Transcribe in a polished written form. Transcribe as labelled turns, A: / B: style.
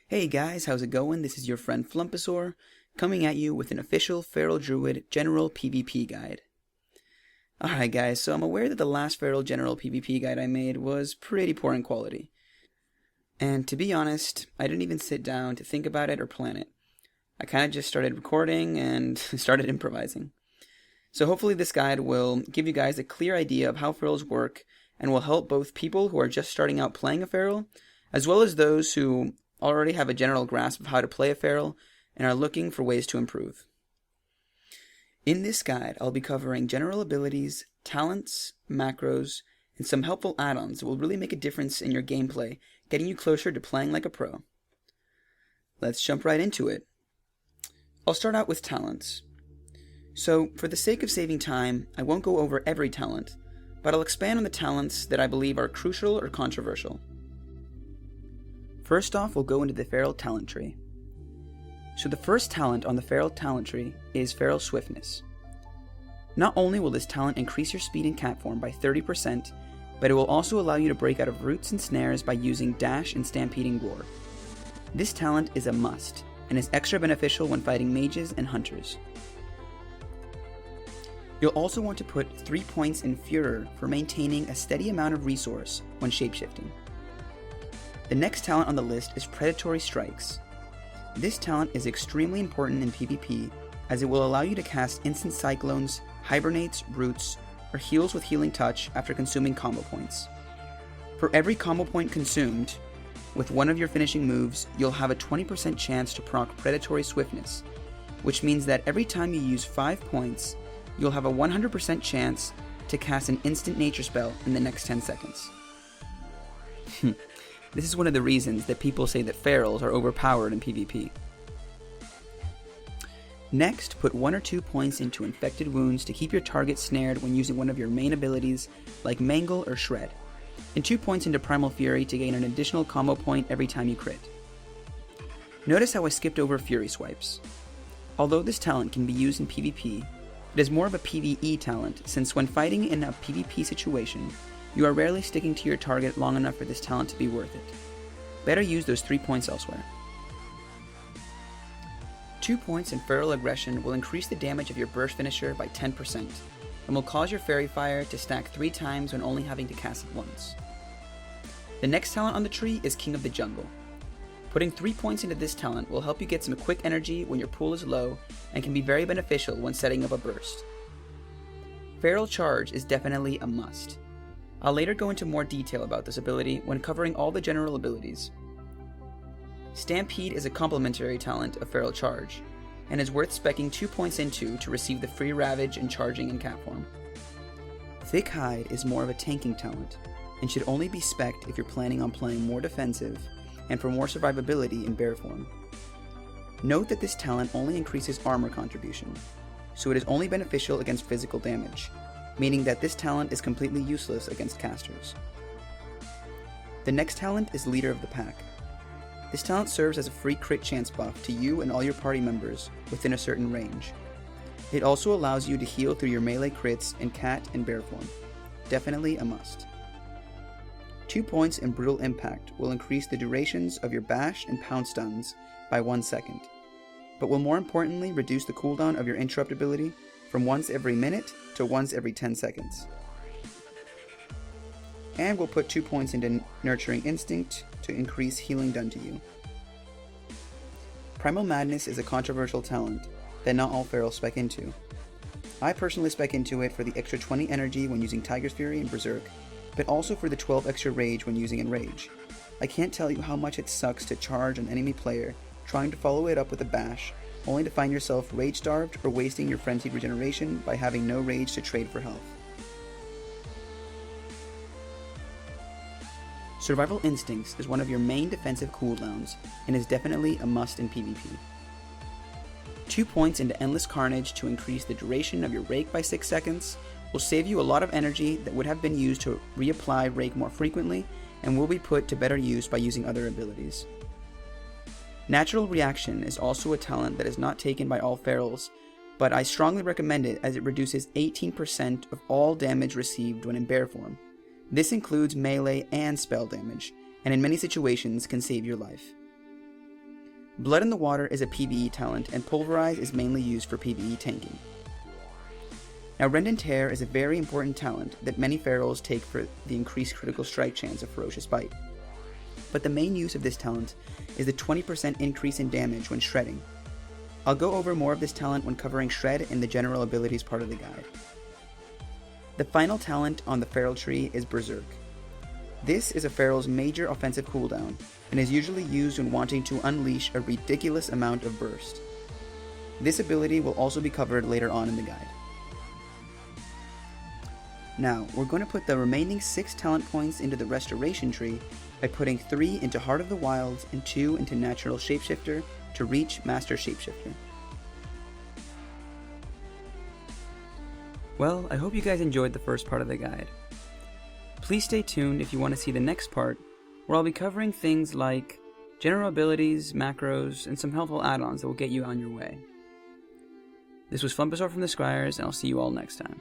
A: Hey guys, how's it going? This is your friend Flumposaur, coming at you with an official Feral Druid General PvP guide. Alright guys, so I'm aware that the last Feral General PvP guide I made was pretty poor in quality. And to be honest, I didn't even sit down to think about it or plan it. I kind of just started recording and started improvising. So hopefully this guide will give you guys a clear idea of how Ferals work and will help both people who are just starting out playing a Feral, as well as those who already have a general grasp of how to play a Feral and are looking for ways to improve. In this guide, I'll be covering general abilities, talents, macros, and some helpful add-ons that will really make a difference in your gameplay, getting you closer to playing like a pro. Let's jump right into it. I'll start out with talents. So, for the sake of saving time, I won't go over every talent, but I'll expand on the talents that I believe are crucial or controversial. First off, we'll go into the Feral talent tree. So the first talent on the Feral talent tree is Feral Swiftness. Not only will this talent increase your speed in cat form by 30%, but it will also allow you to break out of roots and snares by using dash and stampeding roar. This talent is a must, and is extra beneficial when fighting mages and hunters. You'll also want to put 3 points in Furor for maintaining a steady amount of resource when shapeshifting. The next talent on the list is Predatory Strikes. This talent is extremely important in PvP as it will allow you to cast instant cyclones, hibernates, roots, or heals with healing touch after consuming combo points. For every combo point consumed, with one of your finishing moves, you'll have a 20% chance to proc Predatory Swiftness, which means that every time you use 5 points, you'll have a 100% chance to cast an instant nature spell in the next 10 seconds. This is one of the reasons that people say that Ferals are overpowered in PvP. Next, put 1 or 2 points into Infected Wounds to keep your target snared when using one of your main abilities like Mangle or Shred, and 2 points into Primal Fury to gain an additional combo point every time you crit. Notice how I skipped over Fury Swipes. Although this talent can be used in PvP, it is more of a PvE talent since when fighting in a PvP situation, you are rarely sticking to your target long enough for this talent to be worth it. Better use those 3 points elsewhere. 2 points in Feral Aggression will increase the damage of your burst finisher by 10%, and will cause your Fairy Fire to stack 3 times when only having to cast it once. The next talent on the tree is King of the Jungle. Putting 3 points into this talent will help you get some quick energy when your pool is low, and can be very beneficial when setting up a burst. Feral Charge is definitely a must. I'll later go into more detail about this ability when covering all the general abilities. Stampede is a complementary talent of Feral Charge, and is worth speccing 2 points into to receive the free Ravage and charging in cat form. Thick Hide is more of a tanking talent, and should only be specced if you're planning on playing more defensive, and for more survivability in bear form. Note that this talent only increases armor contribution, so it is only beneficial against physical damage, meaning that this talent is completely useless against casters. The next talent is Leader of the Pack. This talent serves as a free crit chance buff to you and all your party members within a certain range. It also allows you to heal through your melee crits in cat and bear form. Definitely a must. 2 points in Brutal Impact will increase the durations of your bash and pound stuns by 1 second, but will more importantly reduce the cooldown of your interrupt ability from once every minute to once every 10 seconds. And we'll put 2 points into Nurturing Instinct to increase healing done to you. Primal Madness is a controversial talent that not all Ferals spec into. I personally spec into it for the extra 20 energy when using Tiger's Fury and Berserk, but also for the 12 extra rage when using Enrage. I can't tell you how much it sucks to charge an enemy player trying to follow it up with a bash, only to find yourself rage-starved or wasting your frenzied regeneration by having no rage to trade for health. Survival Instincts is one of your main defensive cooldowns, and is definitely a must in PvP. 2 points into Endless Carnage to increase the duration of your Rake by 6 seconds will save you a lot of energy that would have been used to reapply Rake more frequently, and will be put to better use by using other abilities. Natural Reaction is also a talent that is not taken by all ferals, but I strongly recommend it as it reduces 18% of all damage received when in bear form. This includes melee and spell damage, and in many situations can save your life. Blood in the Water is a PvE talent, and Pulverize is mainly used for PvE tanking. Now, Rend and Tear is a very important talent that many ferals take for the increased critical strike chance of Ferocious Bite. But the main use of this talent is the 20% increase in damage when shredding. I'll go over more of this talent when covering Shred in the general abilities part of the guide. The final talent on the feral tree is Berserk. This is a feral's major offensive cooldown, and is usually used when wanting to unleash a ridiculous amount of burst. This ability will also be covered later on in the guide. Now, we're going to put the remaining 6 talent points into the Restoration tree by putting 3 into Heart of the Wilds and 2 into Natural Shapeshifter to reach Master Shapeshifter. Well, I hope you guys enjoyed the first part of the guide. Please stay tuned if you want to see the next part, where I'll be covering things like general abilities, macros, and some helpful add-ons that will get you on your way. This was Flumpasaur from the Scryers, and I'll see you all next time.